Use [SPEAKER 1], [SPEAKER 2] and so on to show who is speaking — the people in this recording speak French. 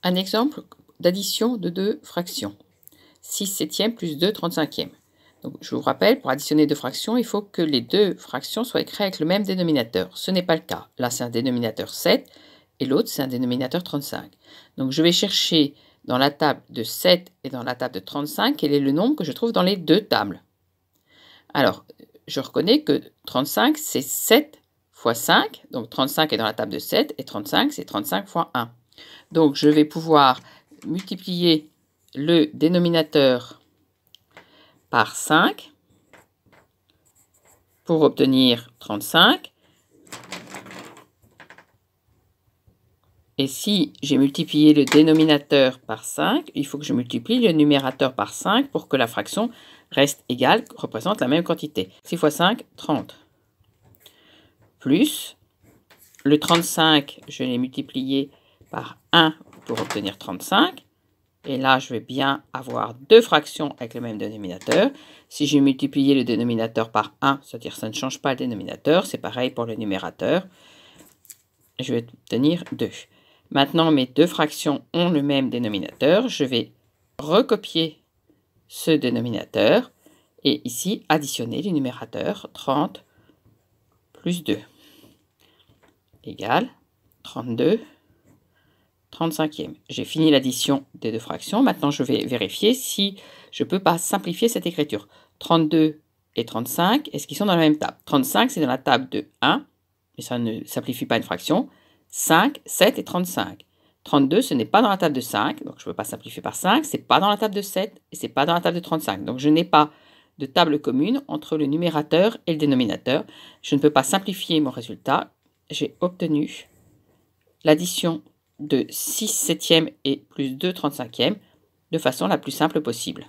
[SPEAKER 1] Un exemple d'addition de deux fractions. 6 septièmes plus 2 35e. Donc, je vous rappelle, pour additionner deux fractions, il faut que les deux fractions soient écrites avec le même dénominateur. Ce n'est pas le cas. Là, c'est un dénominateur 7 et l'autre, c'est un dénominateur 35. Donc, je vais chercher dans la table de 7 et dans la table de 35 quel est le nombre que je trouve dans les deux tables. Alors, je reconnais que 35, c'est 7 fois 5. Donc, 35 est dans la table de 7 et 35, c'est 35 fois 1. Donc, je vais pouvoir multiplier le dénominateur par 5 pour obtenir 35. Et si j'ai multiplié le dénominateur par 5, il faut que je multiplie le numérateur par 5 pour que la fraction reste égale, représente la même quantité. 6 fois 5, 30. Plus le 35, je l'ai multiplié par 1 pour obtenir 35. Et là, je vais bien avoir deux fractions avec le même dénominateur. Si j'ai multiplié le dénominateur par 1, c'est-à-dire ça ne change pas le dénominateur, c'est pareil pour le numérateur. Je vais obtenir 2. Maintenant, mes deux fractions ont le même dénominateur. Je vais recopier ce dénominateur et ici additionner les numérateurs. 30 plus 2 égale 32 35e. J'ai fini l'addition des deux fractions. Maintenant, je vais vérifier si je ne peux pas simplifier cette écriture. 32 et 35, est-ce qu'ils sont dans la même table? 35, c'est dans la table de 1, mais ça ne simplifie pas une fraction. 5, 7 et 35. 32, ce n'est pas dans la table de 5, donc je ne peux pas simplifier par 5. Ce n'est pas dans la table de 7 et ce n'est pas dans la table de 35. Donc, je n'ai pas de table commune entre le numérateur et le dénominateur. Je ne peux pas simplifier mon résultat. J'ai obtenu l'addition de 6 septièmes et plus 2 35e de façon la plus simple possible.